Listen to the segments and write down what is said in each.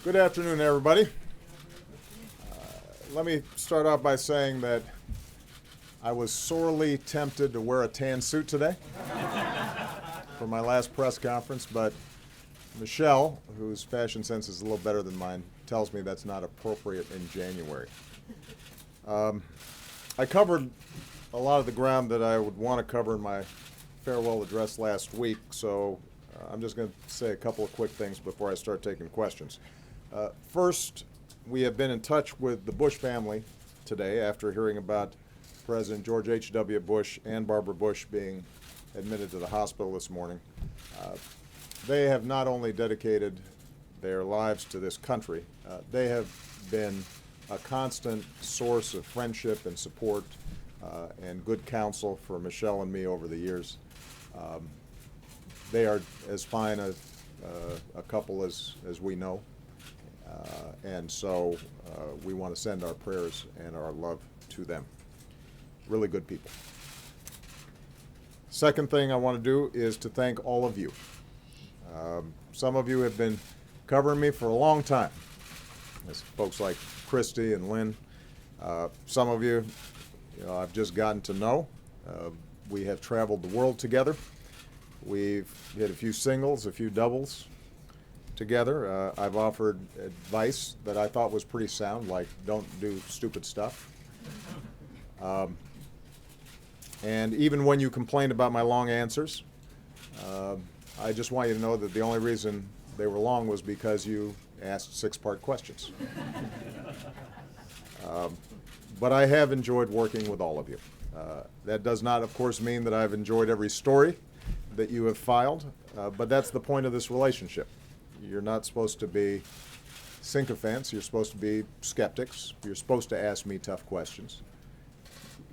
Good afternoon, everybody. Let me start off by saying that I was sorely tempted to wear a tan suit today for my last press conference, but Michelle, whose fashion sense is a little better than mine, tells me that's not appropriate in January. I covered a lot of the ground that I would want to cover in my farewell address last week, so I'm just going to say a couple of quick things before I start taking questions. First, we have been in touch with the Bush family today after hearing about President George H.W. Bush and Barbara Bush being admitted to the hospital this morning. They have not only dedicated their lives to this country, they have been a constant source of friendship and support and good counsel for Michelle and me over the years. They are as fine a couple as we know. And so we want to send our prayers and our love to them. Really good people. Second thing I want to do is to thank all of you. Some of you have been covering me for a long time. There's folks like Christy and Lynn. Some of you, I've just gotten to know. We have traveled the world together. We've hit a few singles, a few doubles together. I've offered advice that I thought was pretty sound, like don't do stupid stuff. And even when you complained about my long answers, I just want you to know that the only reason they were long was because you asked six-part questions. But I have enjoyed working with all of you. That does not, of course, mean that I've enjoyed every story that you have filed, but that's the point of this relationship. You're not supposed to be sycophants. You're supposed to be skeptics. You're supposed to ask me tough questions.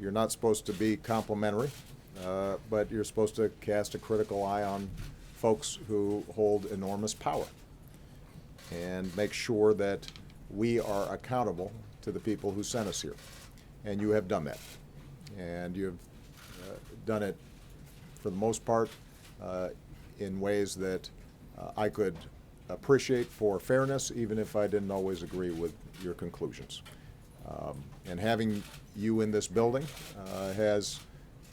You're not supposed to be complimentary, but you're supposed to cast a critical eye on folks who hold enormous power and make sure that we are accountable to the people who sent us here. And you have done that. And you've done it, for the most part, in ways that I could appreciate for fairness, even if I didn't always agree with your conclusions. And having you in this building has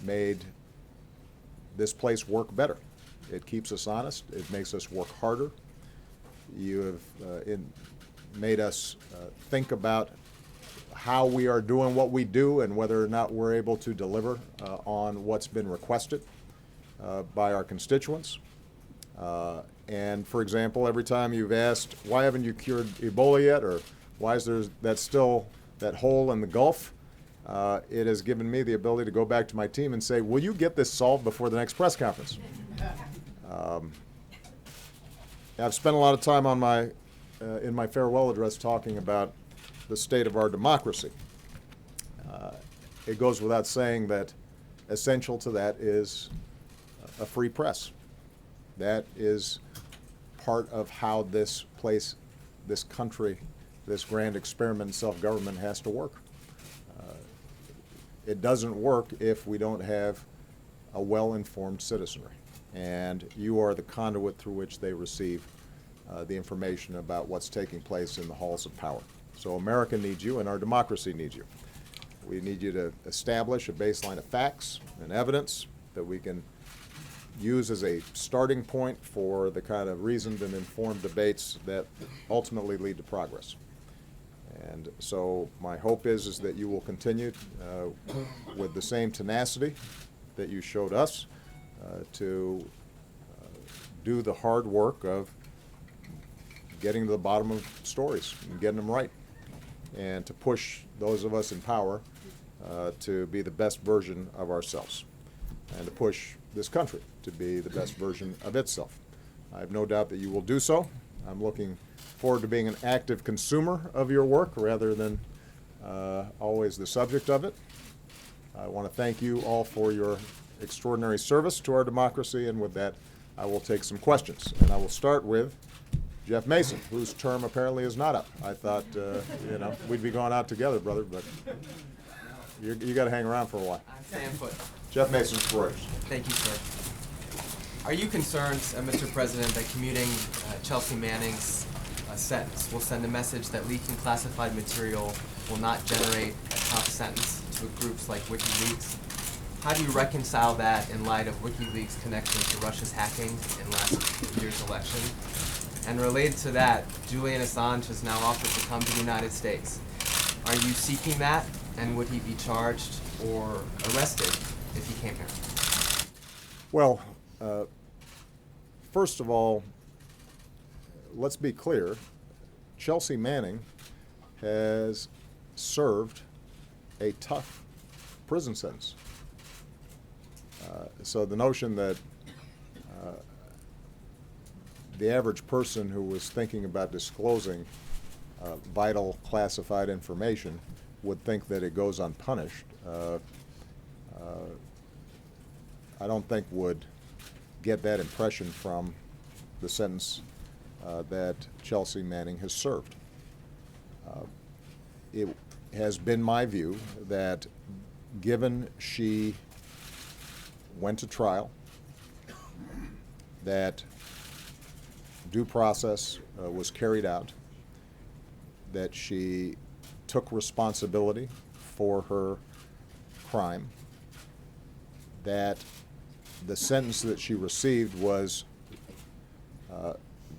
made this place work better. It keeps us honest. It makes us work harder. You have made us think about how we are doing what we do and whether or not we're able to deliver on what's been requested by our constituents. And for example, every time you've asked, why haven't you cured Ebola yet, or why is there still that hole in the Gulf, it has given me the ability to go back to my team and say, will you get this solved before the next press conference? I've spent a lot of time on in my farewell address talking about the state of our democracy. It goes without saying that essential to that is a free press. That is part of how this place, this country, this grand experiment in self-government has to work. It doesn't work if we don't have a well-informed citizenry. And you are the conduit through which they receive the information about what's taking place in the halls of power. So America needs you, and our democracy needs you. We need you to establish a baseline of facts and evidence that we can use as a starting point for the kind of reasoned and informed debates that ultimately lead to progress. And so my hope is that you will continue with the same tenacity that you showed us to do the hard work of getting to the bottom of stories and getting them right, and to push those of us in power to be the best version of ourselves, and to push this country to be the best version of itself. I have no doubt that you will do so. I'm looking forward to being an active consumer of your work rather than always the subject of it. I want to thank you all for your extraordinary service to our democracy, and with that, I will take some questions. And I will start with Jeff Mason, whose term apparently is not up. I thought, we'd be going out together, brother, but you got to hang around for a while. I'm staying put. Jeff Mason, Reuters. Thank you, sir. Are you concerned, Mr. President, that commuting Chelsea Manning's a sentence. We'll send a message that leaking classified material will not generate a tough sentence with groups like WikiLeaks. How do you reconcile that in light of WikiLeaks' connection to Russia's hacking in last year's election? And related to that, Julian Assange has now offered to come to the United States. Are you seeking that, and would he be charged or arrested if he came here? Well, first of all, let's be clear. Chelsea Manning has served a tough prison sentence. So the notion that the average person who was thinking about disclosing vital classified information would think that it goes unpunished, I don't think would get that impression from the sentence that Chelsea Manning has served. It has been my view that given she went to trial, that due process was carried out, that she took responsibility for her crime, that the sentence that she received was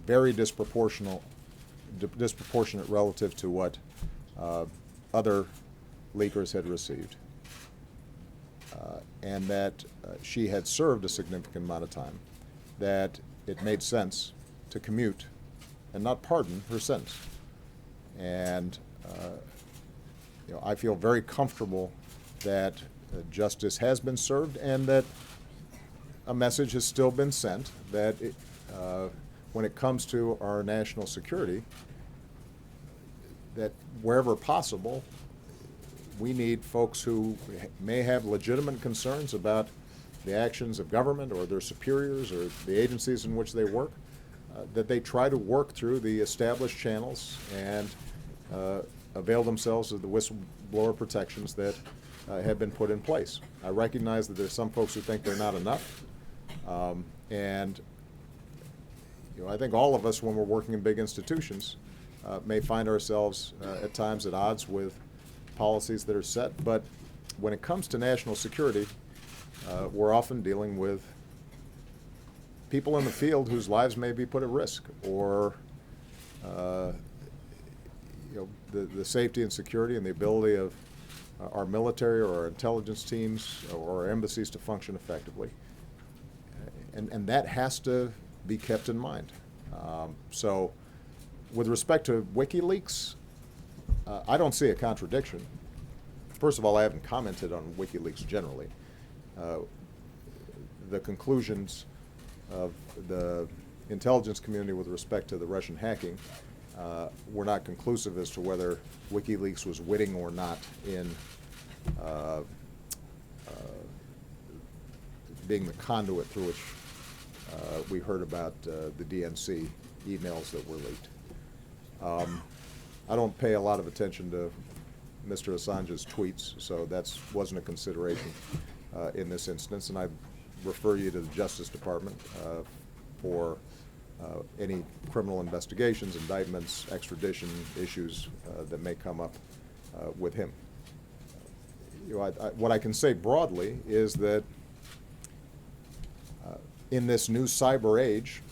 very disproportionate relative to what other leakers had received, and that she had served a significant amount of time, that it made sense to commute and not pardon her sentence. And I feel very comfortable that justice has been served and that a message has still been sent that when it comes to our national security, that wherever possible, we need folks who may have legitimate concerns about the actions of government or their superiors or the agencies in which they work, that they try to work through the established channels and avail themselves of the whistleblower protections that have been put in place. I recognize that there's some folks who think they're not enough, and I think all of us, when we're working in big institutions, may find ourselves at times at odds with policies that are set. But when it comes to national security, we're often dealing with people in the field whose lives may be put at risk, or the safety and security and the ability of our military or our intelligence teams or our embassies to function effectively. And that has to be kept in mind. So with respect to WikiLeaks, I don't see a contradiction. First of all, I haven't commented on WikiLeaks generally. The conclusions of the intelligence community with respect to the Russian hacking were not conclusive as to whether WikiLeaks was witting or not in being the conduit through which we heard about the DNC emails that were leaked. I don't pay a lot of attention to Mr. Assange's tweets, so that wasn't a consideration in this instance, and I refer you to the Justice Department for any criminal investigations, indictments, extradition issues that may come up with him. What I can say broadly is that in this new cyber age,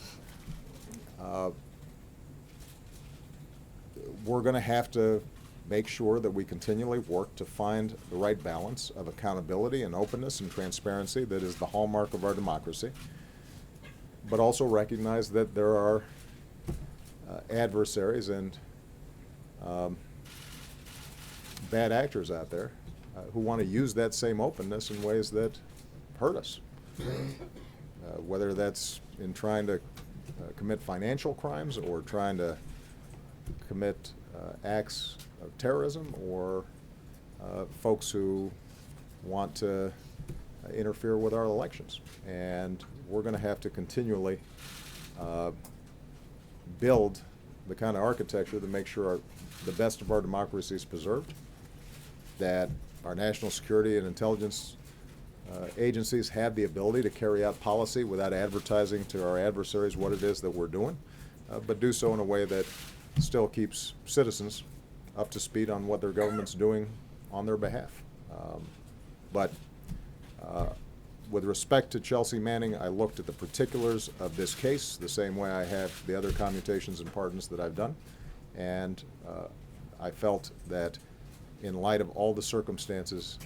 we're going to have to make sure that we continually work to find the right balance of accountability and openness and transparency that is the hallmark of our democracy, but also recognize that there are adversaries and bad actors out there who want to use that same openness in ways that hurt us, whether that's in trying to commit financial crimes or trying to commit acts of terrorism, or folks who want to interfere with our elections. And we're going to have to continually build the kind of architecture to make sure the best of our democracy is preserved, that our national security and intelligence agencies have the ability to carry out policy without advertising to our adversaries what it is that we're doing, but do so in a way that still keeps citizens up to speed on what their government's doing on their behalf. But with respect to Chelsea Manning, I looked at the particulars of this case the same way I have the other commutations and pardons that I've done, and I felt that in light of all the circumstances,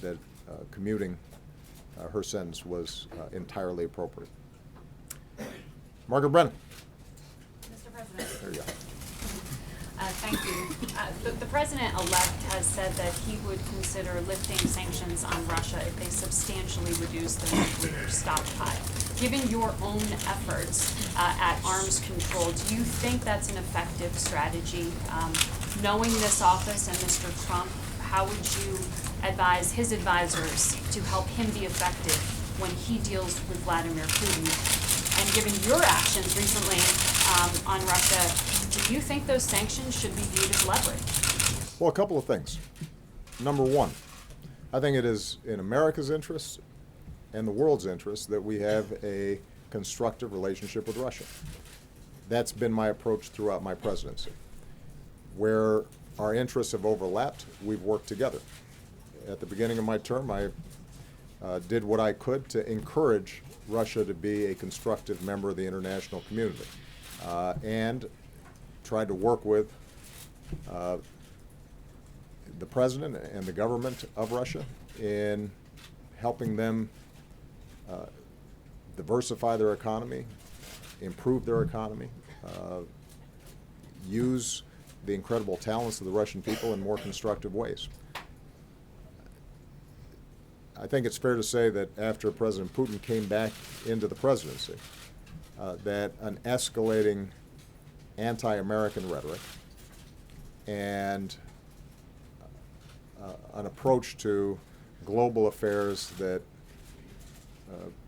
that commuting her sentence was entirely appropriate. Margaret Brennan. Mr. President. There you go. Thank you. The President-elect has said that he would consider lifting sanctions on Russia if they substantially reduce the nuclear stockpile. Given your own efforts at arms control, do you think that's an effective strategy? Knowing this office and Mr. Trump, how would you advise his advisors to help him be effective when he deals with Vladimir Putin? And given your actions recently on Russia, do you think those sanctions should be viewed as leverage? Well, a couple of things. Number one, I think it is in America's interest and the world's interest that we have a constructive relationship with Russia. That's been my approach throughout my presidency. Where our interests have overlapped, we've worked together. At the beginning of my term, I did what I could to encourage Russia to be a constructive member of the international community, and tried to work with the president and the government of Russia in helping them diversify their economy, improve their economy, use the incredible talents of the Russian people in more constructive ways. I think it's fair to say that after President Putin came back into the presidency, that an escalating anti-American rhetoric and an approach to global affairs that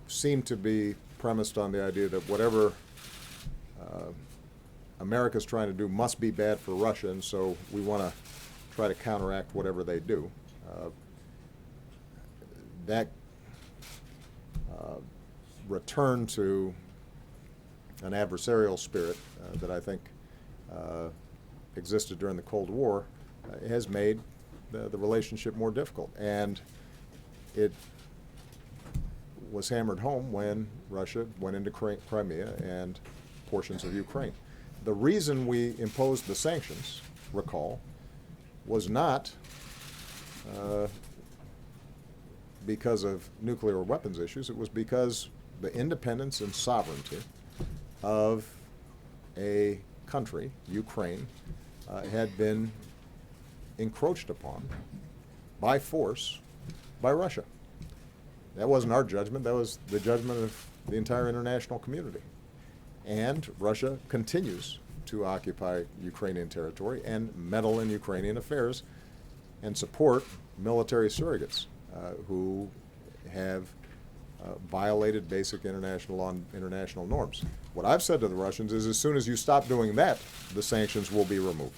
seemed to be premised on the idea that whatever America's trying to do must be bad for Russia, and so we want to try to counteract whatever they do. That return to an adversarial spirit that I think existed during the Cold War has made the relationship more difficult. And it was hammered home when Russia went into Crimea and portions of Ukraine. The reason we imposed the sanctions, recall, was not because of nuclear weapons issues. It was because the independence and sovereignty of a country, Ukraine, had been encroached upon by force by Russia. That wasn't our judgment. That was the judgment of the entire international community. And Russia continues to occupy Ukrainian territory and meddle in Ukrainian affairs and support military surrogates who have violated basic international law and international norms. What I've said to the Russians is, as soon as you stop doing that, the sanctions will be removed.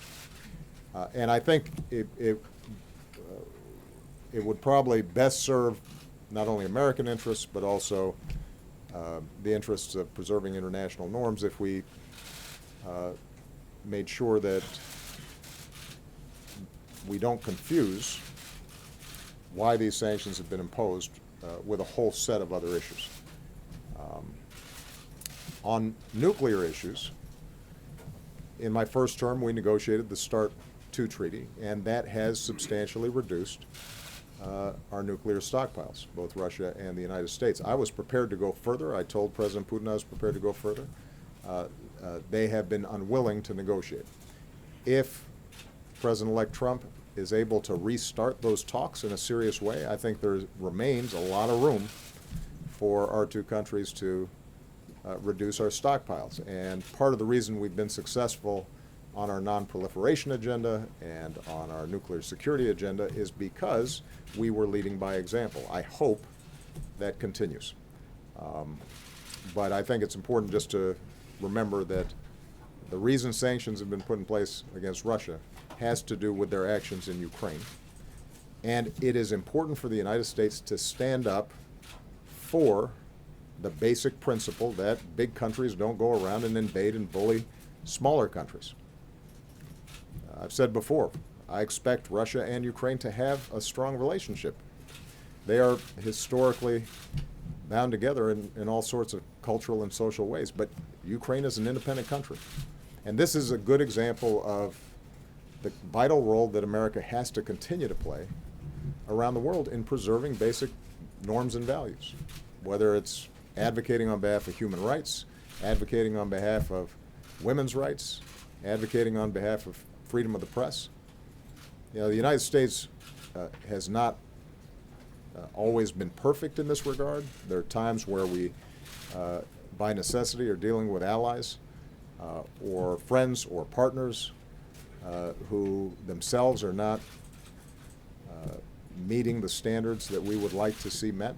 And I think it would probably best serve not only American interests, but also the interests of preserving international norms if we made sure that we don't confuse why these sanctions have been imposed with a whole set of other issues. On nuclear issues, in my first term, we negotiated the START II treaty, and that has substantially reduced our nuclear stockpiles, both Russia and the United States. I was prepared to go further. I told President Putin I was prepared to go further. They have been unwilling to negotiate. If President-elect Trump is able to restart those talks in a serious way, I think there remains a lot of room for our two countries to reduce our stockpiles. And part of the reason we've been successful on our non-proliferation agenda and on our nuclear security agenda is because we were leading by example. I hope that continues. But I think it's important just to remember that the reason sanctions have been put in place against Russia has to do with their actions in Ukraine. And it is important for the United States to stand up for the basic principle that big countries don't go around and invade and bully smaller countries. I've said before, I expect Russia and Ukraine to have a strong relationship. They are historically bound together in all sorts of cultural and social ways, but Ukraine is an independent country. And this is a good example of the vital role that America has to continue to play around the world in preserving basic norms and values, whether it's advocating on behalf of human rights, advocating on behalf of women's rights, advocating on behalf of freedom of the press. You know, the United States has not always been perfect in this regard. There are times where we, by necessity, are dealing with allies or friends or partners who themselves are not meeting the standards that we would like to see met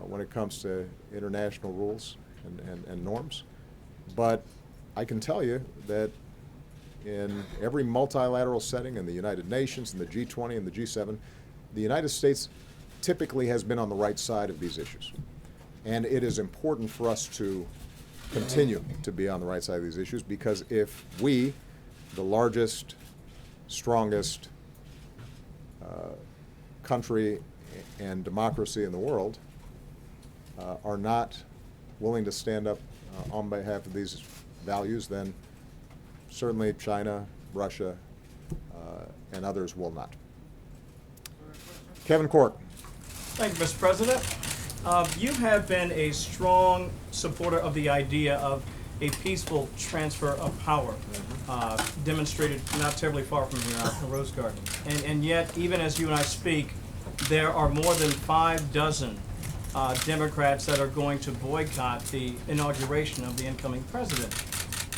when it comes to international rules and norms. But I can tell you that in every multilateral setting, in the United Nations, in the G20 and the G7, the United States typically has been on the right side of these issues. And it is important for us to continue to be on the right side of these issues, because if we, the largest, strongest country and democracy in the world, are not willing to stand up on behalf of these values, then certainly China, Russia, and others will not. Kevin Corke. Thank you, Mr. President. You have been a strong supporter of the idea of a peaceful transfer of power, demonstrated not terribly far from here out in the Rose Garden. And yet, even as you and I speak, there are more than 6 Democrats that are going to boycott the inauguration of the incoming president.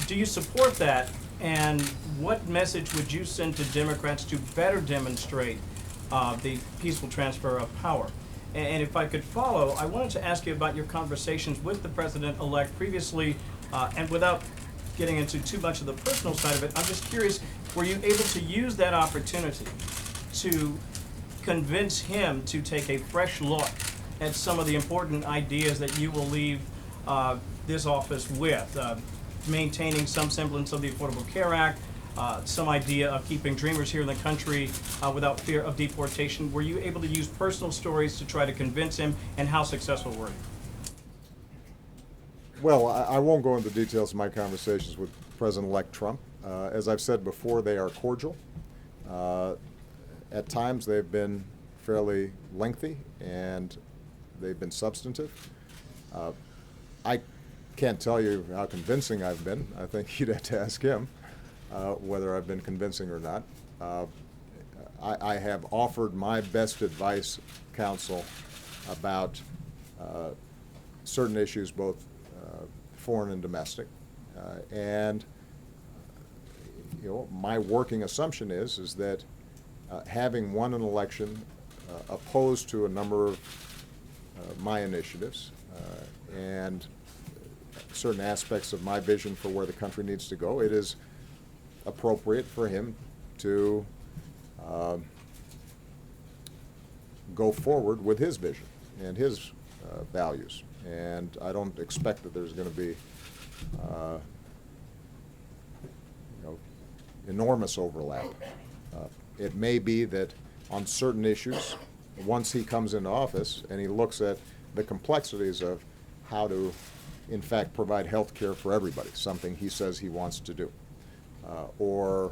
Do you support that? And what message would you send to Democrats to better demonstrate the peaceful transfer of power? And if I could follow, I wanted to ask you about your conversations with the president-elect previously, and without getting into too much of the personal side of it, I'm just curious, were you able to use that opportunity to convince him to take a fresh look at some of the important ideas that you will leave this office with, maintaining some semblance of the Affordable Care Act, some idea of keeping dreamers here in the country without fear of deportation? Were you able to use personal stories to try to convince him, and how successful were you? Well, I won't go into details of my conversations with President-elect Trump. As I've said before, they are cordial. At times they've been fairly lengthy and they've been substantive. I can't tell you how convincing I've been. I think you'd have to ask him whether I've been convincing or not. I have offered my best advice, counsel, about certain issues, both foreign and domestic. And you know, my working assumption is that having won an election opposed to a number of my initiatives and certain aspects of my vision for where the country needs to go, it is appropriate for him to go forward with his vision and his values. And I don't expect that there's going to be enormous overlap. It may be that on certain issues, once he comes into office and he looks at the complexities of how to, in fact, provide health care for everybody, something he says he wants to do, or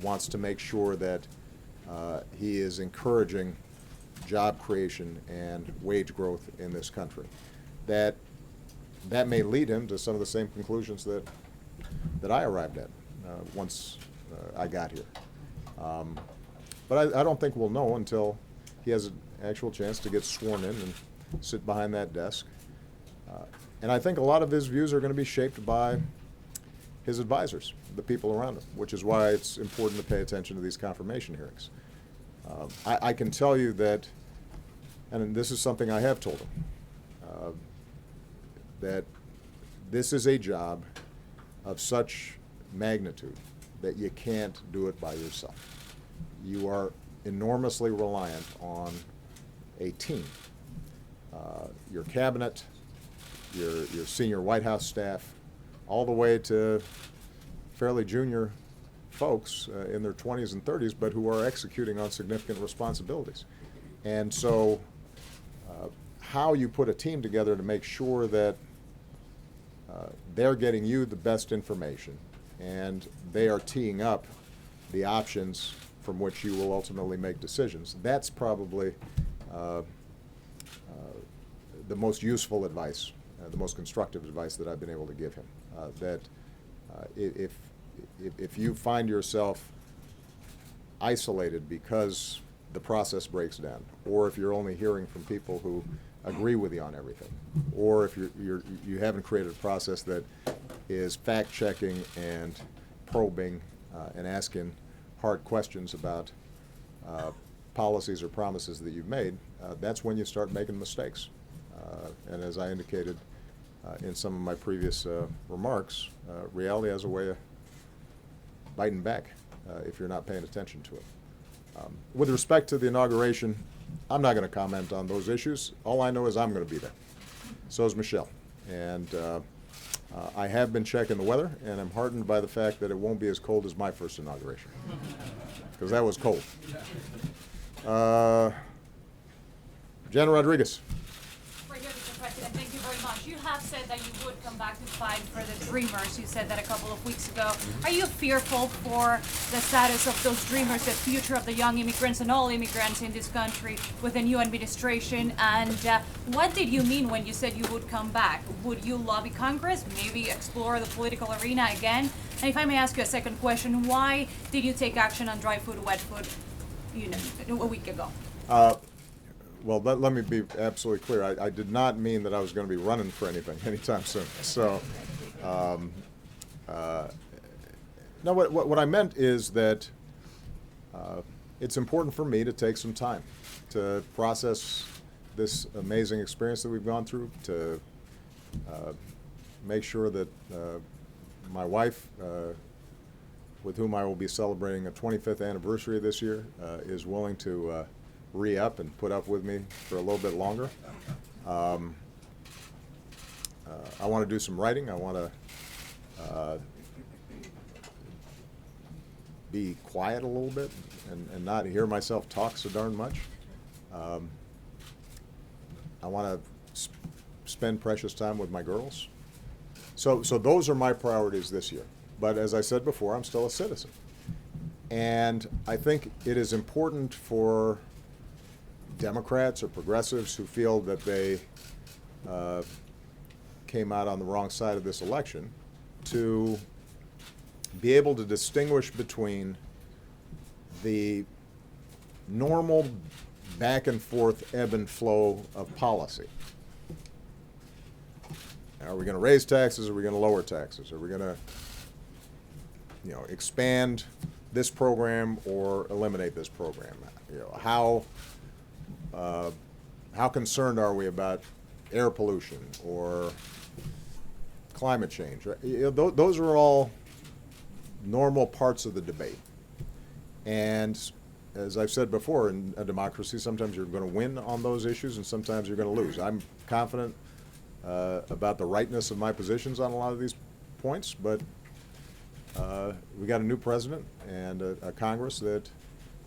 wants to make sure that he is encouraging job creation and wage growth in this country, that may lead him to some of the same conclusions that I arrived at once I got here. But I don't think we'll know until he has an actual chance to get sworn in and sit behind that desk. And I think a lot of his views are going to be shaped by his advisors, the people around him, which is why it's important to pay attention to these confirmation hearings. I can tell you that, and this is something I have told him, that this is a job of such magnitude that you can't do it by yourself. You are enormously reliant on a team. Your cabinet, your senior White House staff, all the way to fairly junior folks in their 20s and 30s, but who are executing on significant responsibilities. And so how you put a team together to make sure that they're getting you the best information and they are teeing up the options from which you will ultimately make decisions, that's probably the most useful advice, the most constructive advice that I've been able to give him. That if you find yourself isolated because the process breaks down, or if you're only hearing from people who agree with you on everything, or if you haven't created a process that is fact-checking and probing and asking hard questions about policies or promises that you've made, that's when you start making mistakes. And as I indicated in some of my previous remarks, reality has a way of biting back if you're not paying attention to it. With respect to the inauguration, I'm not going to comment on those issues. All I know is I'm going to be there. So is Michelle. And I have been checking the weather, and I'm heartened by the fact that it won't be as cold as my first inauguration, because that was cold. Jana Rodriguez. Right here, Mr. President, thank you very much. You have said that you would come back to fight for the Dreamers. You said that a couple of weeks ago. Are you fearful for the status of those Dreamers, the future of the young immigrants and all immigrants in this country with the new administration? And what did you mean when you said you would come back? Would you lobby Congress, maybe explore the political arena again? And if I may ask you a second question, why did you take action on dry food, wet food, a week ago? Well, let me be absolutely clear. I did not mean that I was going to be running for anything anytime soon. So, no, what I meant is that it's important for me to take some time to process this amazing experience that we've gone through, to make sure that my wife, with whom I will be celebrating a 25th anniversary this year, is willing to re-up and put up with me for a little bit longer. I want to do some writing. I want to be quiet a little bit and not hear myself talk so darn much. I want to spend precious time with my girls. So those are my priorities this year. But as I said before, I'm still a citizen. And I think it is important for Democrats or progressives who feel that they came out on the wrong side of this election to be able to distinguish between the normal back and forth ebb and flow of policy. Are we going to raise taxes? Are we going to lower taxes? Are we going to, expand this program or eliminate this program? How concerned are we about air pollution or climate change? Those are all normal parts of the debate. And as I've said before, in a democracy, sometimes you're going to win on those issues and sometimes you're going to lose. I'm confident about the rightness of my positions on a lot of these points, but we got a new president and a Congress that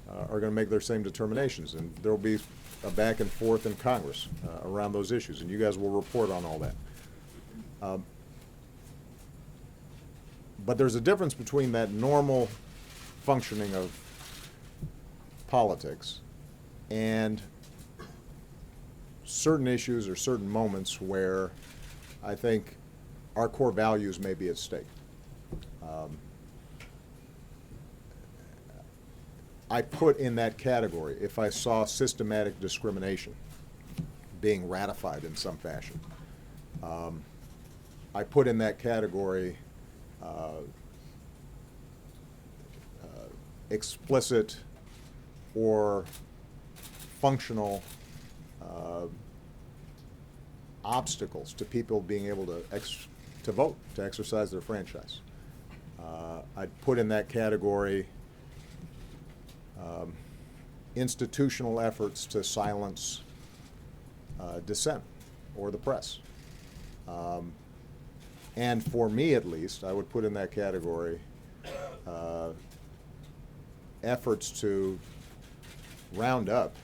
are going to make their same determinations, and there will be a back and forth in Congress around those issues, and you guys will report on all that. But there's a difference between that normal functioning of politics and certain issues or certain moments where I think our core values may be at stake. I put in that category if I saw systematic discrimination being ratified in some fashion. I put in that category explicit or functional obstacles to people being able to vote, to exercise their franchise. I'd put in that category institutional efforts to silence dissent or the press. And for me, at least, I would put in that category efforts to round up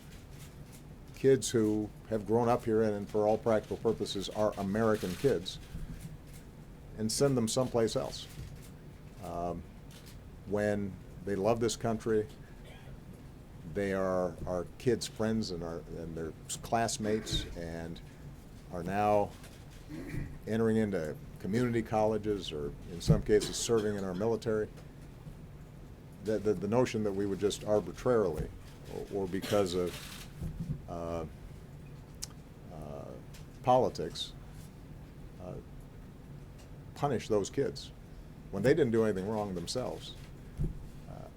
kids who have grown up here and for all practical purposes are American kids and send them someplace else. When they love this country, they are our kids' friends and their classmates, and are now entering into community colleges or in some cases serving in our military. The notion that we would just arbitrarily or because of politics punish those kids when they didn't do anything wrong themselves,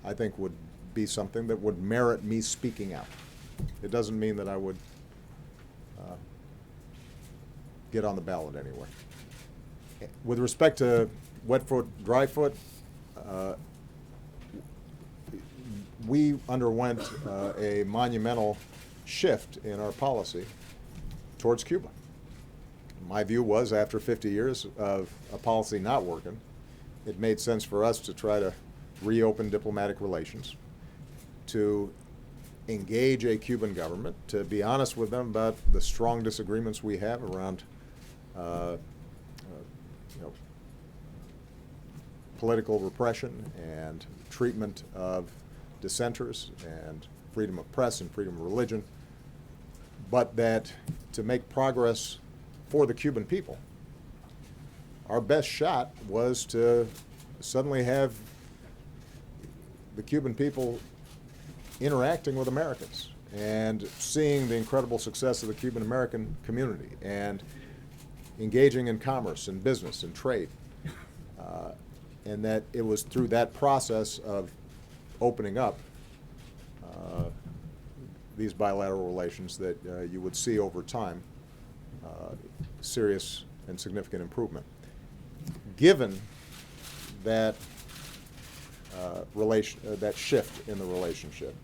I think would be something that would merit me speaking out. It doesn't mean that I would get on the ballot anywhere. With respect to wet foot, dry foot, we underwent a monumental shift in our policy towards Cuba. My view was, after 50 years of a policy not working, it made sense for us to try to reopen diplomatic relations, to engage a Cuban government, to be honest with them about the strong disagreements we have around political repression and treatment of dissenters and freedom of press and freedom of religion, but that to make progress for the Cuban people, our best shot was to suddenly have the Cuban people interacting with Americans and seeing the incredible success of the Cuban American community and engaging in commerce and business and trade. And that it was through that process of opening up these bilateral relations that you would see over time serious and significant improvement. Given that that shift in the relationship,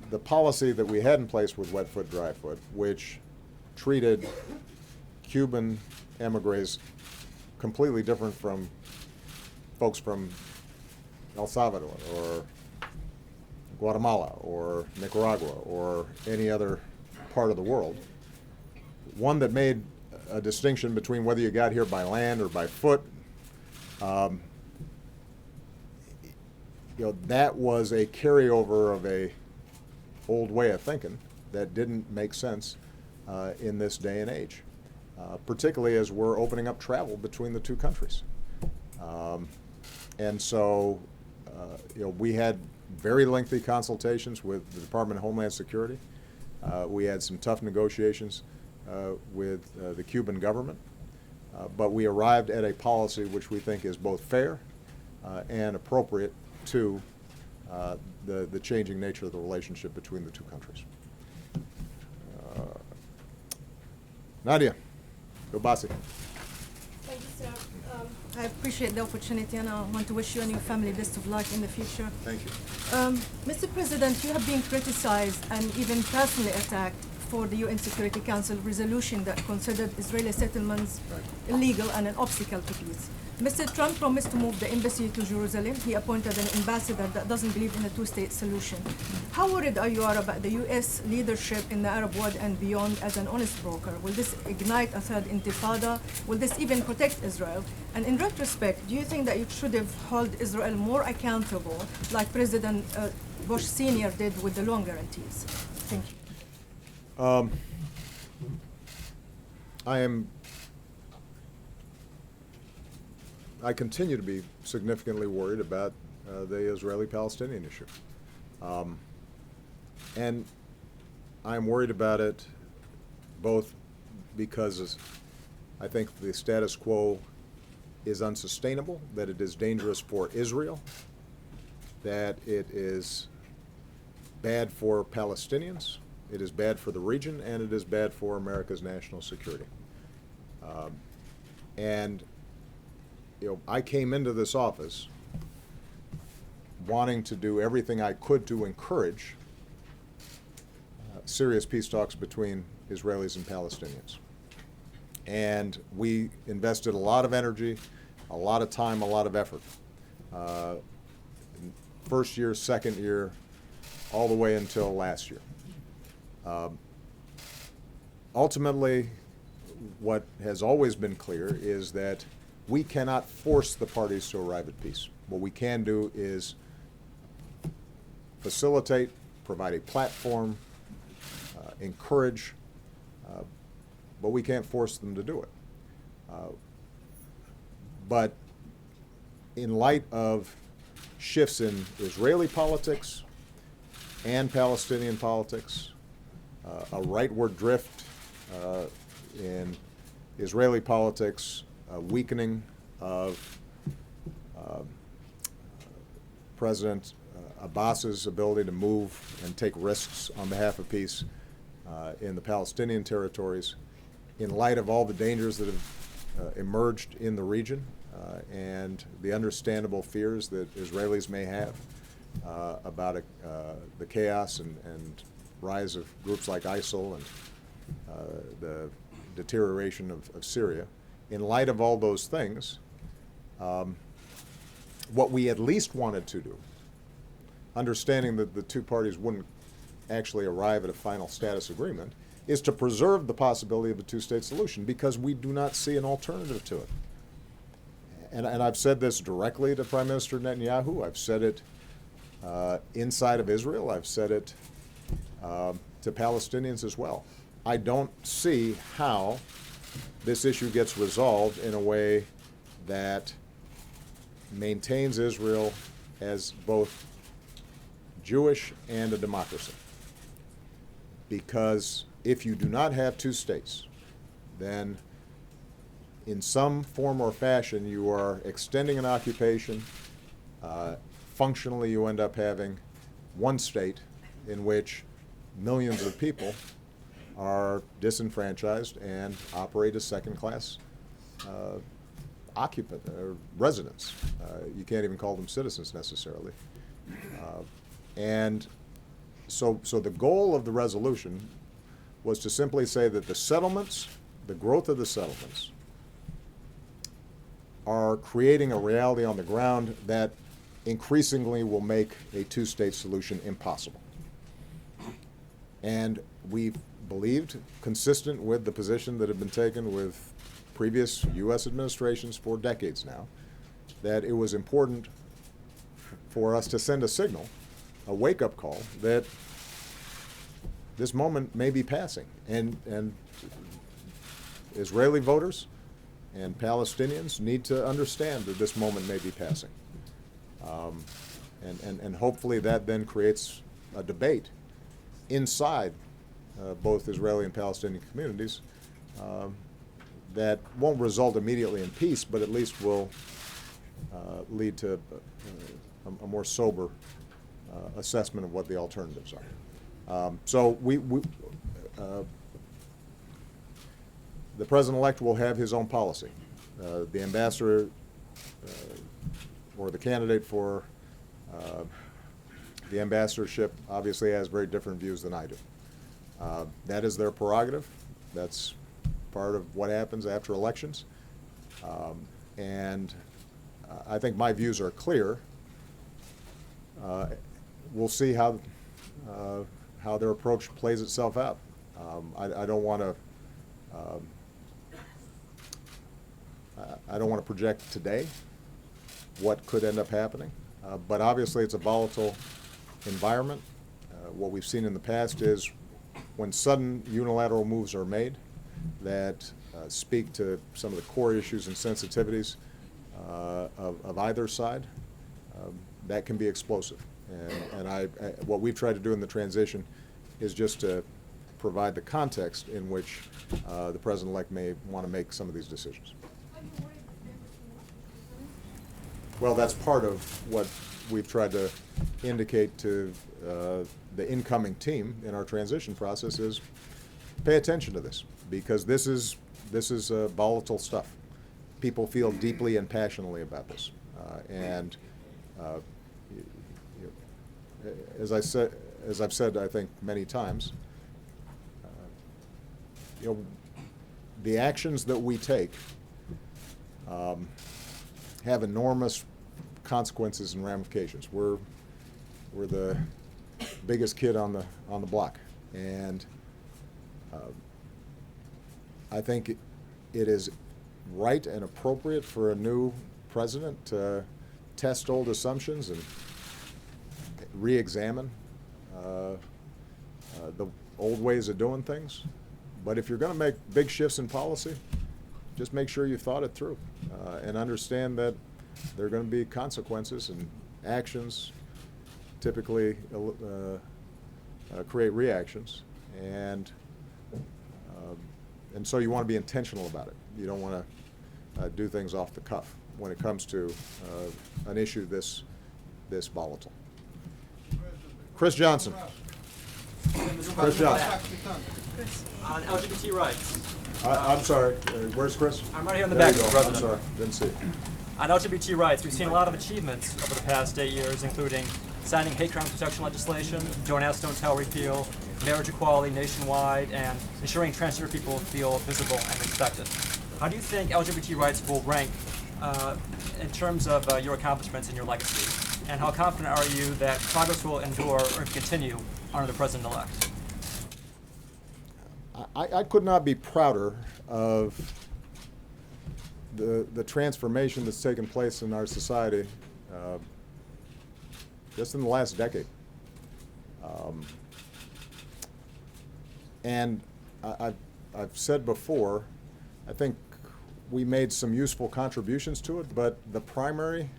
the policy that we had in place with wet foot, dry foot, which treated Cuban emigres completely different from folks from El Salvador or Guatemala or Nicaragua or any other part of the world, one that made a distinction between whether you got here by land or by foot, that was a carryover of a old way of thinking that didn't make sense in this day and age, particularly as we're opening up travel between the two countries. And so, we had very lengthy consultations with the Department of Homeland Security. We had some tough negotiations with the Cuban government, but we arrived at a policy which we think is both fair and appropriate to the changing nature of the relationship between the two countries. Nadia, Gobasi. Thank you, sir. I appreciate the opportunity, and I want to wish you and your family best of luck in the future. Thank you. Mr. President, you have been criticized and even personally attacked for the UN Security Council resolution that considered Israeli settlements illegal and an obstacle to peace. Mr. Trump promised to move the embassy to Jerusalem. He appointed an ambassador that doesn't believe in a two-state solution. How worried are you about the U.S. leadership in the Arab world and beyond as an honest broker? Will this ignite a third intifada? Will this even protect Israel? And in retrospect, do you think that you should have held Israel more accountable, like President Bush Sr. did with the loan guarantees? Thank you. I continue to be significantly worried about the Israeli-Palestinian issue. And I'm worried about it both because I think the status quo is unsustainable, that it is dangerous for Israel, that it is bad for Palestinians, it is bad for the region, and it is bad for America's national security. And I came into this office wanting to do everything I could to encourage serious peace talks between Israelis and Palestinians. And we invested a lot of energy, a lot of time, a lot of effort. First year, second year, all the way until last year. Ultimately, what has always been clear is that we cannot force the parties to arrive at peace. What we can do is facilitate, provide a platform, encourage, but we can't force them to do it. But in light of shifts in Israeli politics and Palestinian politics, a rightward drift in Israeli politics, a weakening of President Abbas's ability to move and take risks on behalf of peace in the Palestinian territories, in light of all the dangers that have emerged in the region and the understandable fears that Israelis may have about the chaos and rise of groups like ISIL and the deterioration of Syria. In light of all those things, what we at least wanted to do, understanding that the two parties wouldn't actually arrive at a final status agreement, is to preserve the possibility of a two-state solution, because we do not see an alternative to it. And I've said this directly to Prime Minister Netanyahu. I've said it inside of Israel. I've said it to Palestinians as well. I don't see how this issue gets resolved in a way that maintains Israel as both Jewish and a democracy. Because if you do not have two states, then in some form or fashion you are extending an occupation. Functionally, you end up having one state in which millions of people are disenfranchised and operate as second-class occupant or residents. You can't even call them citizens necessarily. And so the goal of the resolution was to simply say that the settlements, the growth of the settlements, are creating a reality on the ground that increasingly will make a two-state solution impossible. And we've believed, consistent with the position that had been taken with previous U.S. administrations for decades now, that it was important for us to send a signal, a wake-up call, that this moment may be passing. And Israeli voters and Palestinians need to understand that this moment may be passing. And hopefully that then creates a debate inside both Israeli and Palestinian communities that won't result immediately in peace, but at least will lead to a more sober assessment of what the alternatives are. So the president-elect will have his own policy. The ambassador or the candidate for the ambassadorship obviously has very different views than I do. That is their prerogative. That's part of what happens after elections. And I think my views are clear. We'll see how their approach plays itself out. I don't want to I don't want to project today what could end up happening, but obviously it's a volatile environment. What we've seen in the past is when sudden unilateral moves are made that speak to some of the core issues and sensitivities of either side, that can be explosive. And what we've tried to do in the transition is just to provide the context in which the president-elect may want to make some of these decisions. Well, that's part of what we've tried to indicate to the incoming team in our transition process is pay attention to this, because this is volatile stuff. People feel deeply and passionately about this, and as I've said, I think many times, the actions that we take have enormous consequences and ramifications. We're the biggest kid on the block, and I think it is right and appropriate for a new president to test old assumptions and re-examine the old ways of doing things. But if you're going to make big shifts in policy, just make sure you've thought it through and understand that there are going to be consequences, and actions typically create reactions, and so you want to be intentional about it. You don't want to do things off the cuff when it comes to an issue this volatile. Chris Johnson. Chris Johnson. On LGBT rights. I'm sorry. Where's Chris? I'm right here in the There back, you go. Mr. President. I'm sorry. Didn't see it. On LGBT rights, we've seen a lot of achievements over the past 8 years, including signing hate crime protection legislation, Don't Ask, Don't Tell repeal, marriage equality nationwide, and ensuring transgender people feel visible and respected. How do you think LGBT rights will rank in terms of your accomplishments and your legacy? And how confident are you that progress will endure or continue under the president-elect? I could not be prouder of the transformation that's taken place in our society just in the last decade. And I've said before, I think we made some useful contributions to it, but the primary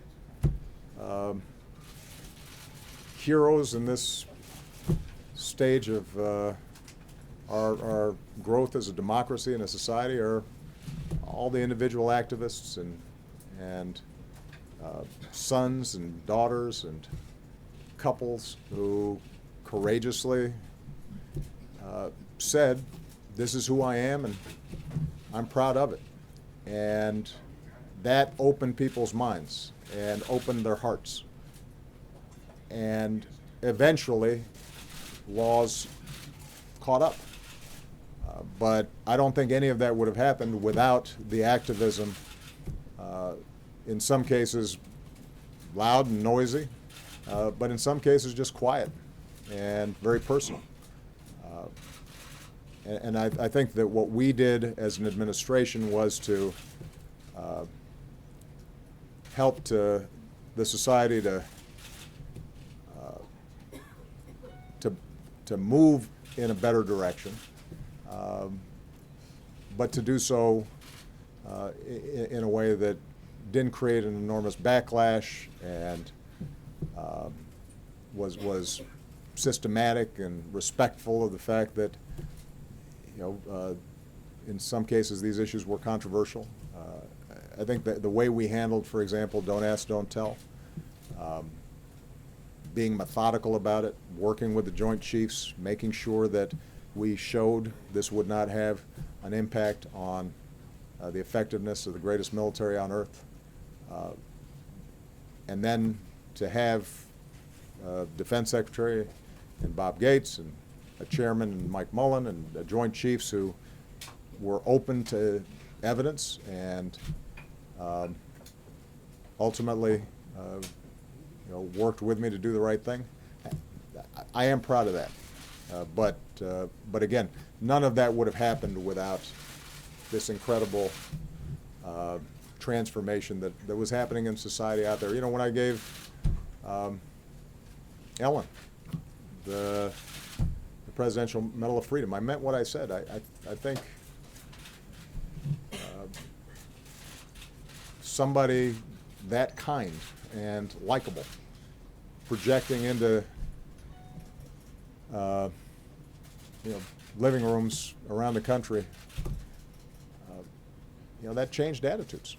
heroes in this stage of our growth as a democracy and a society are all the individual activists and sons and daughters and couples who courageously said, "This is who I am, and I'm proud of it." And that opened people's minds and opened their hearts. And eventually, laws caught up. But I don't think any of that would have happened without the activism, in some cases loud and noisy, but in some cases just quiet and very personal. And I think that what we did as an administration was to help the society to move in a better direction, but to do so in a way that didn't create an enormous backlash and was systematic and respectful of the fact that, in some cases these issues were controversial. I think that the way we handled, for example, Don't Ask, Don't Tell, being methodical about it, working with the Joint Chiefs, making sure that we showed this would not have an impact on the effectiveness of the greatest military on earth. And then to have Defense Secretary and Bob Gates and a chairman and Mike Mullen and the Joint Chiefs who were open to evidence and ultimately worked with me to do the right thing. I am proud of that. But again, none of that would have happened without this incredible transformation that was happening in society out there. When I gave Ellen the Presidential Medal of Freedom, I meant what I said. I think somebody that kind and likable projecting into living rooms around the country, that changed attitudes.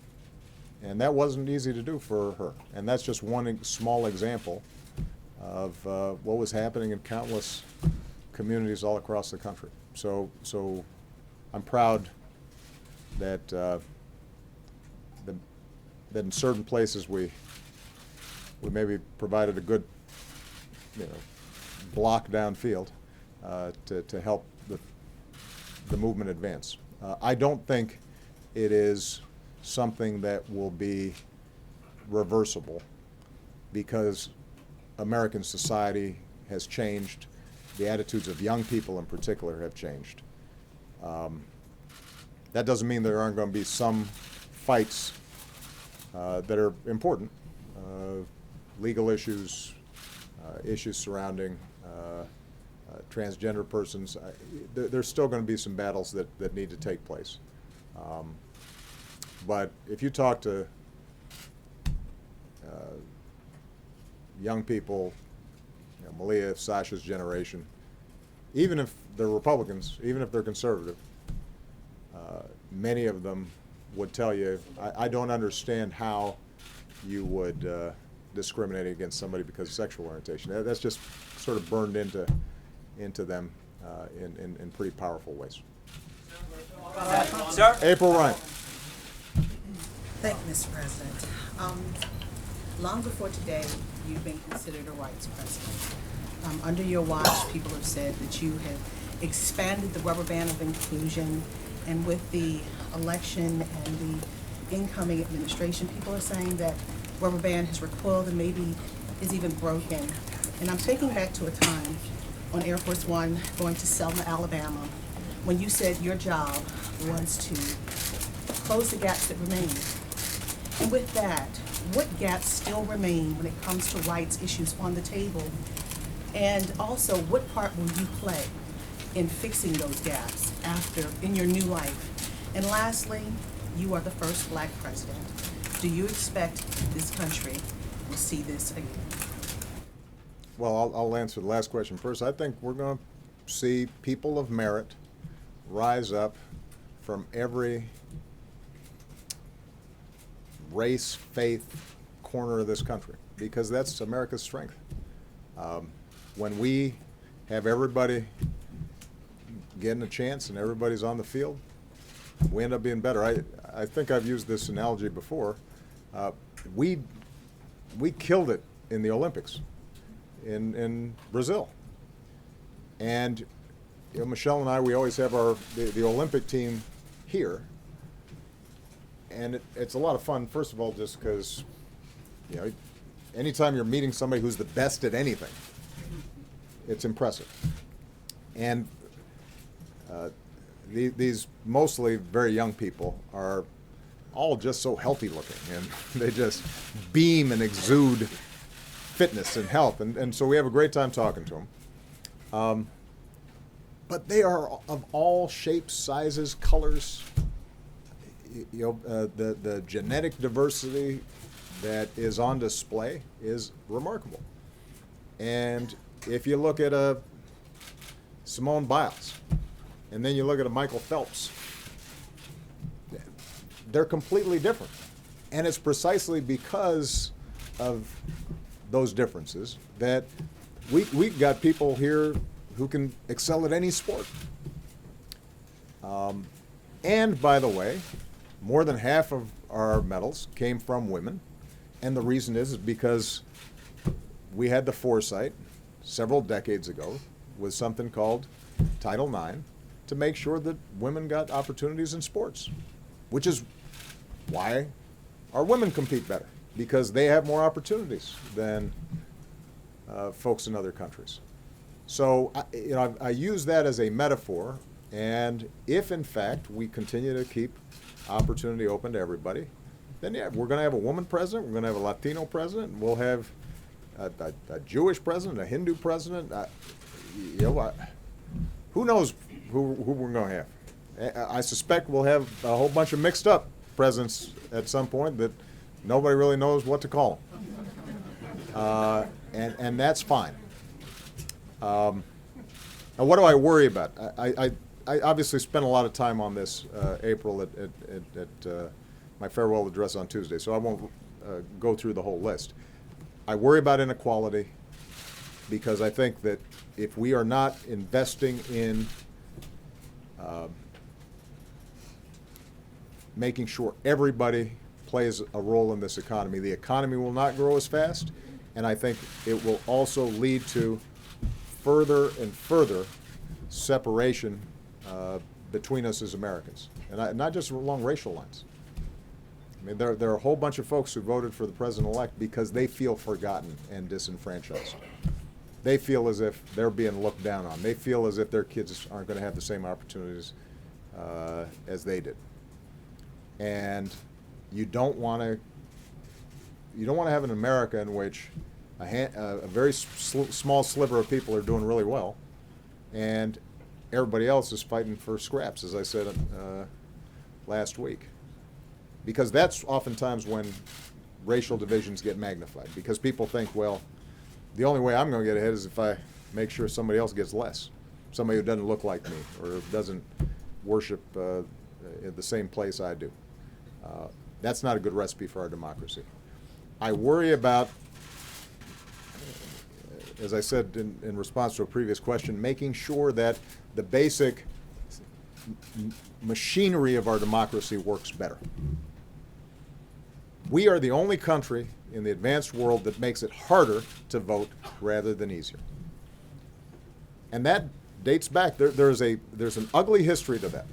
And that wasn't easy to do for her. And that's just one small example of what was happening in countless communities all across the country. So I'm proud that that in certain places we maybe provided a good block downfield to help the movement advance. I don't think it is something that will be reversible because American society has changed. The attitudes of young people in particular have changed. That doesn't mean there aren't going to be some fights that are important. Legal issues, issues surrounding transgender persons. There's still going to be some battles that need to take place. But if you talk to young people, you know, Malia, Sasha's generation, even if they're Republicans, even if they're conservative, many of them would tell you, I don't understand how you would discriminate against somebody because of sexual orientation. That's just sort of burned into them in pretty powerful ways. Sir? April Ryan. Thank you, Mr. President. Long before today, you've been considered a rights president. Under your watch, people have said that you have expanded the rubber band of inclusion, and with the election and the incoming administration, people are saying that rubber band has recoiled and maybe is even broken. And I'm taking back to a time on Air Force One going to Selma, Alabama, when you said your job was to close the gaps that remain. And with that, what gaps still remain when it comes to rights issues on the table? And also, what part will you play in fixing those gaps in your new life? And lastly, you are the first Black president. Do you expect this country will see this again? Well, I'll answer the last question first. I think we're going to see people of merit rise up from every race, faith, corner of this country, because that's America's strength. When we have everybody getting a chance and everybody's on the field, we end up being better. I think I've used this analogy before. We killed it in the Olympics in Brazil. And you know, Michelle and I, we always have the Olympic team here. And it's a lot of fun, first of all, just because, you know, anytime you're meeting somebody who's the best at anything, it's impressive. And these mostly very young people are all just so healthy looking, and they just beam and exude fitness and health. And so we have a great time talking to them. But they are of all shapes, sizes, colors. You know, the genetic diversity that is on display is remarkable. And if you look at a Simone Biles, and then you look at a Michael Phelps, they're completely different. And it's precisely because of those differences that we've got people here who can excel at any sport. And by the way, more than half of our medals came from women. And the reason is because we had the foresight several decades ago with something called Title IX to make sure that women got opportunities in sports, which is why our women compete better, because they have more opportunities than folks in other countries. So I use that as a metaphor, and if in fact we continue to keep opportunity open to everybody, then yeah, we're going to have a woman president, we're going to have a Latino president, and we'll have a Jewish president, a Hindu president. Who knows who we're going to have? I suspect we'll have a whole bunch of mixed up presidents at some point that nobody really knows what to call them. And that's fine. Now, what do I worry about? I obviously spent a lot of time on this, April, at my farewell address on Tuesday, so I won't go through the whole list. I worry about inequality because I think that if we are not investing in making sure everybody plays a role in this economy, the economy will not grow as fast, and I think it will also lead to further and further separation between us as Americans. and not just along racial lines. I mean, there are a whole bunch of folks who voted for the president-elect because they feel forgotten and disenfranchised. They feel as if they're being looked down on. They feel as if their kids aren't going to have the same opportunities as they did. And you don't want to have an America in which a very small sliver of people are doing really well, and everybody else is fighting for scraps, as I said last week. Because that's oftentimes when racial divisions get magnified. Because people think, well, the only way I'm going to get ahead is if I make sure somebody else gets less. Somebody who doesn't look like me or doesn't worship in the same place I do. That's not a good recipe for our democracy. I worry about, as I said in response to a previous question, making sure that the basic machinery of our democracy works better. We are the only country in the advanced world that makes it harder to vote rather than easier. And that dates back. There's an ugly history to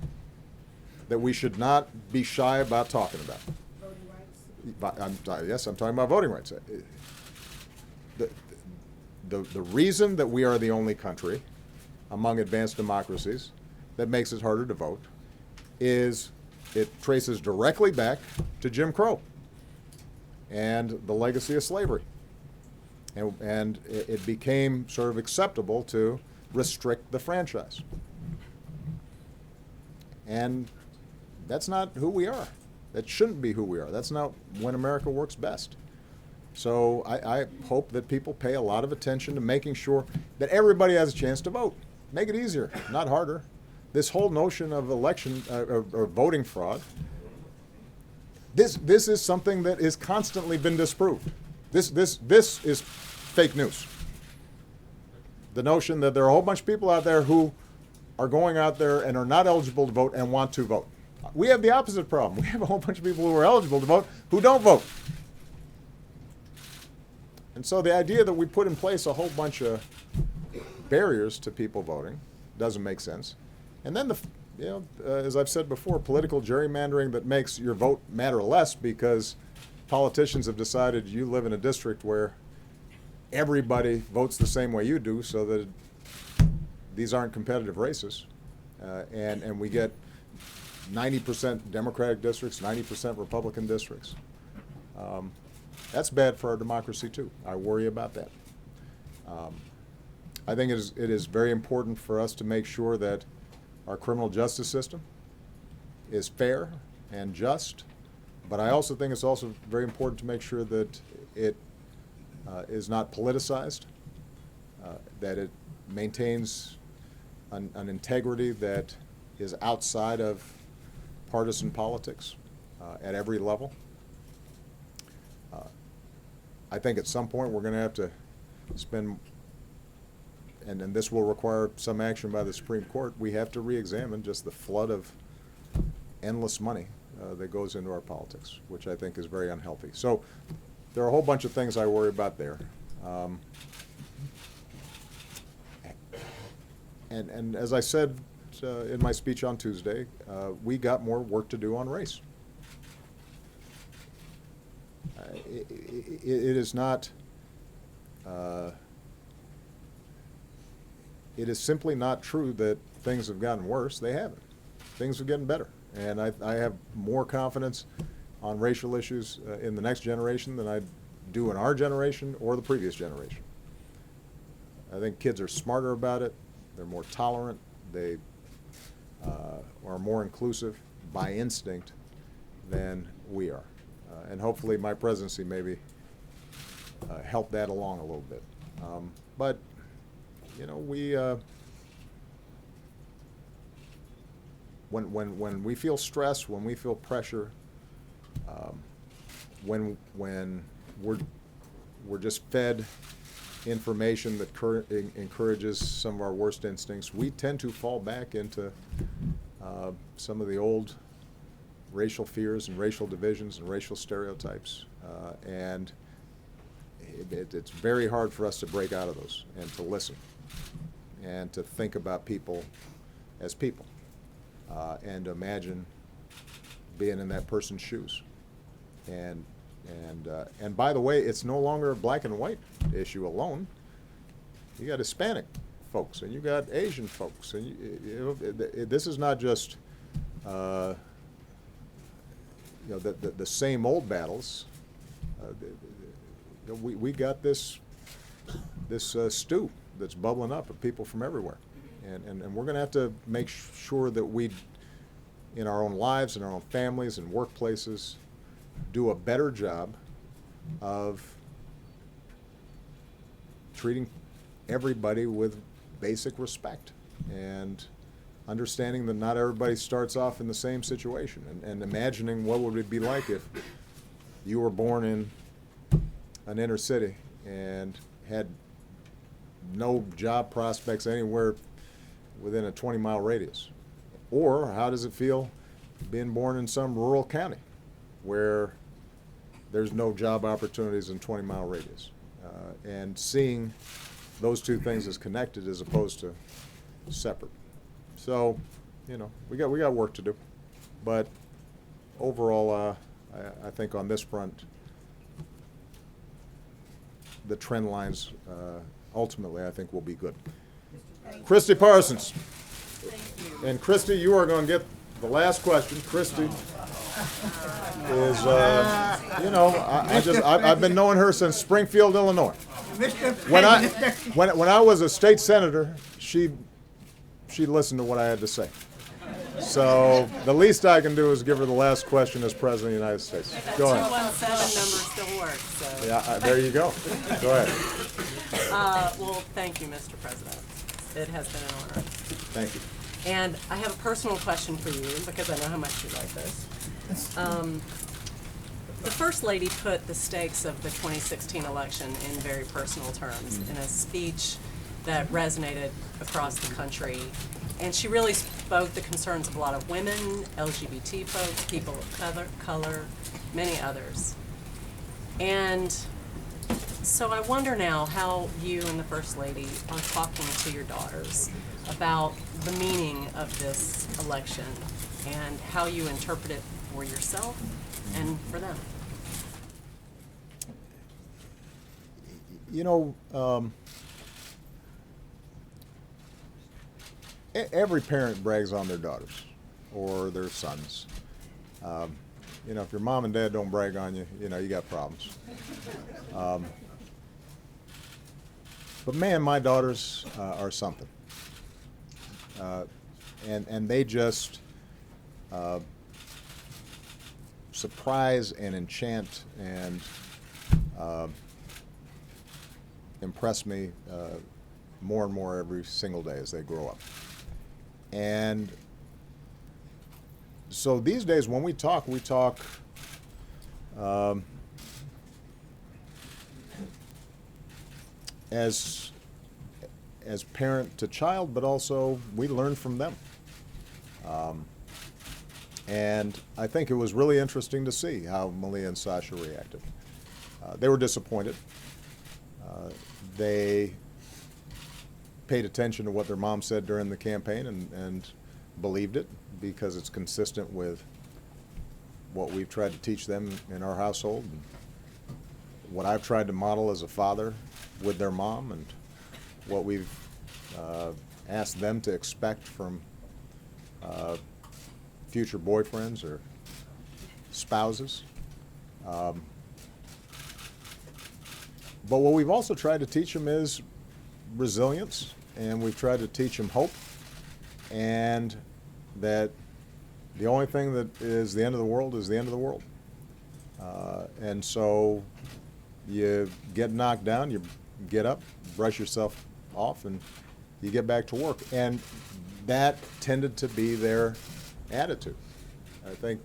that we should not be shy about talking about. Voting rights? Yes, I'm talking about voting rights. The reason that we are the only country among advanced democracies that makes it harder to vote is it traces directly back to Jim Crow and the legacy of slavery. And it became sort of acceptable to restrict the franchise. And that's not who we are. That shouldn't be who we are. That's not when America works best. So I hope that people pay a lot of attention to making sure that everybody has a chance to vote. Make it easier, not harder. This whole notion of election or voting fraud, this is something that has constantly been disproved. This is fake news. The notion that there are a whole bunch of people out there who are going out there and are not eligible to vote and want to vote. We have the opposite problem. We have a whole bunch of people who are eligible to vote who don't vote. And so the idea that we put in place a whole bunch of barriers to people voting doesn't make sense. And then, as I've said before, political gerrymandering that makes your vote matter less because politicians have decided you live in a district where everybody votes the same way you do, so that these aren't competitive races. And we get 90% Democratic districts, 90% Republican districts. That's bad for our democracy too. I worry about that. I think it is very important for us to make sure that our criminal justice system is fair and just, but I also think it's also very important to make sure that it is not politicized, that it maintains an integrity that is outside of partisan politics at every level. I think at some point we're going to have to spend, and this will require some action by the Supreme Court, we have to re-examine just the flood of endless money that goes into our politics, which I think is very unhealthy. So there are a whole bunch of things I worry about there. And as I said in my speech on Tuesday, we got more work to do on race. It is not, it is simply not true that things have gotten worse. They haven't. Things are getting better. And I have more confidence on racial issues in the next generation than I do in our generation or the previous generation. I think kids are smarter about it. They're more tolerant. They are more inclusive by instinct than we are. And hopefully my presidency maybe help that along a little bit. But, we, when we feel stress, when we feel pressure, when we're just fed information that encourages some of our worst instincts, we tend to fall back into some of the old racial fears and racial divisions and racial stereotypes. And it's very hard for us to break out of those and to listen and to think about people as people and to imagine being in that person's shoes. And by the way, it's no longer a black and white issue alone. You got Hispanic folks, and you got Asian folks, and this is not just the same old battles. We got this stew that's bubbling up of people from everywhere, and we're going to have to make sure that we, in our own lives, in our own families and workplaces, do a better job of treating everybody with basic respect and understanding that not everybody starts off in the same situation, and imagining what would it be like if you were born in an inner city and had no job prospects anywhere within a 20-mile radius. Or how does it feel being born in some rural county where there's no job opportunities in 20-mile radius? And seeing those two things as connected as opposed to separate. So, we got work to do. But overall, I think on this front, the trend lines ultimately, I think, will be good. Christy Parsons. And Christy, you are going to get the last question. Christy is, I've been knowing her since Springfield, Illinois. When I was a state senator, she listened to what I had to say. So the least I can do is give her the last question as President of the United States. Go ahead. 217 number still works, so. Yeah, there you go. Go ahead. Well, thank you, Mr. President. It has been an honor. Thank you. And I have a personal question for you, because I know how much you like this. The First Lady put the stakes of the 2016 election in very personal terms in a speech that resonated across the country. And she really spoke the concerns of a lot of women, LGBT folks, people of color, many others. And so I wonder now how you and the First Lady are talking to your daughters about the meaning of this election and how you interpret it for yourself and for them. Every parent brags on their daughters or their sons. If your mom and dad don't brag on you, you got problems. But man, my daughters are something. And they just surprise and enchant and impress me more and more every single day as they grow up. And so these days when we talk as parent to child, but also we learn from them. And I think it was really interesting to see how Malia and Sasha reacted. They were disappointed. They paid attention to what their mom said during the campaign and believed it because it's consistent with what we've tried to teach them in our household, and what I've tried to model as a father with their mom, and what we've asked them to expect from future boyfriends or spouses. But what we've also tried to teach them is resilience, and we've tried to teach them hope, and that the only thing that is the end of the world is the end of the world. And so you get knocked down, you get up, brush yourself off, and you get back to work. And that tended to be their attitude. I think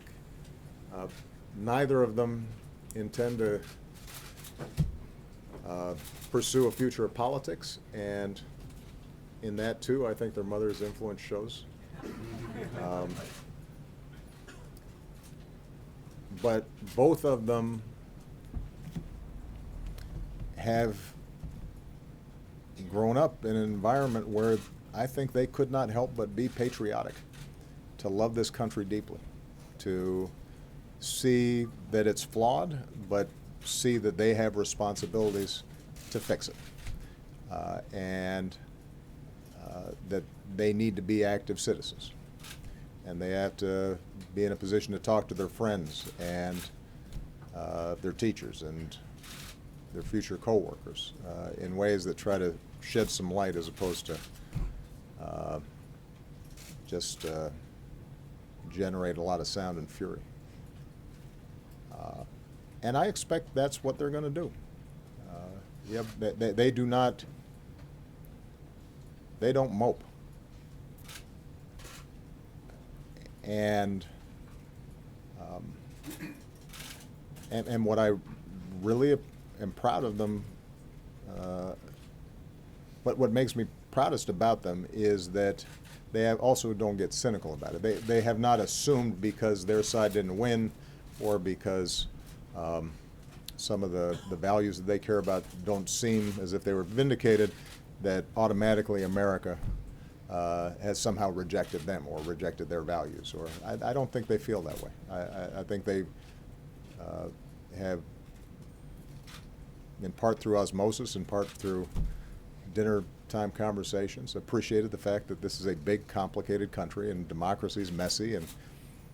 neither of them intend to pursue a future of politics, and in that too, I think their mother's influence shows. But both of them have grown up in an environment where I think they could not help but be patriotic, to love this country deeply. to see that it's flawed, but see that they have responsibilities to fix it. And that they need to be active citizens. And they have to be in a position to talk to their friends and their teachers and their future coworkers in ways that try to shed some light as opposed to just generate a lot of sound and fury. And I expect that's what they're going to do. They do not, they don't mope. And what I really am proud of them, what makes me proudest about them is that they also don't get cynical about it. They have not assumed because their side didn't win or because some of the values that they care about don't seem as if they were vindicated, that automatically America has somehow rejected them or rejected their values. Or I don't think they feel that way. I think they have, in part through osmosis, in part through dinner time conversations, appreciated the fact that this is a big, complicated country and democracy is messy and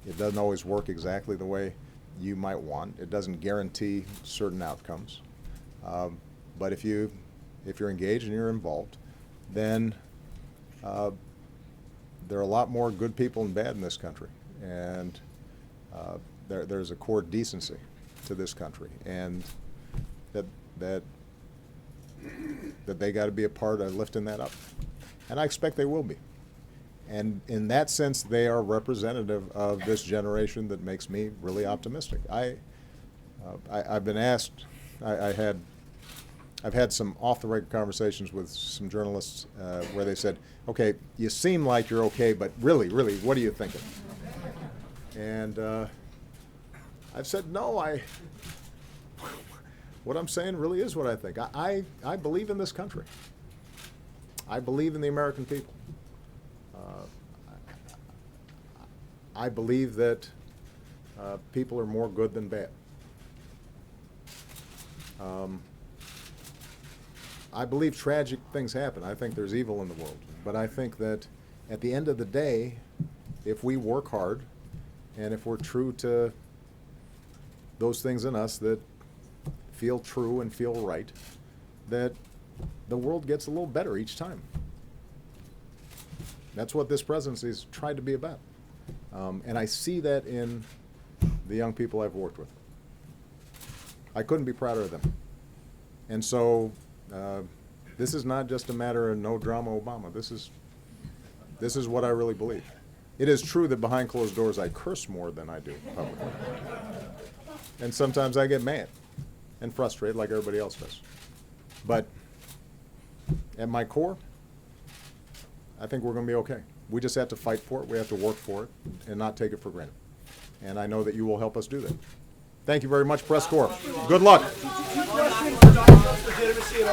it doesn't always work exactly the way you might want. It doesn't guarantee certain outcomes. But if you're engaged and you're involved, then there are a lot more good people than bad in this country. And there's a core decency to this country. And that they got to be a part of lifting that up. And I expect they will be. And in that sense, they are representative of this generation that makes me really optimistic. I've been asked, I've had some off-the-record conversations with some journalists where they said, okay, you seem like you're okay, but really, what are you thinking? And I've said, no, what I'm saying really is what I think. I believe in this country. I believe in the American people. I believe that people are more good than bad. I believe tragic things happen. I think there's evil in the world. But I think that at the end of the day, if we work hard and if we're true to those things in us that feel true and feel right, that the world gets a little better each time. That's what this presidency has tried to be about. And I see that in the young people I've worked with. I couldn't be prouder of them. And so this is not just a matter of no drama Obama. This is what I really believe. It is true that behind closed doors I curse more than I do publicly. And sometimes I get mad and frustrated like everybody else does. But at my core, I think we're going to be okay. We just have to fight for it. We have to work for it and not take it for granted. And I know that you will help us do that. Thank you very much, Press Corps. Good luck. Legitimacy at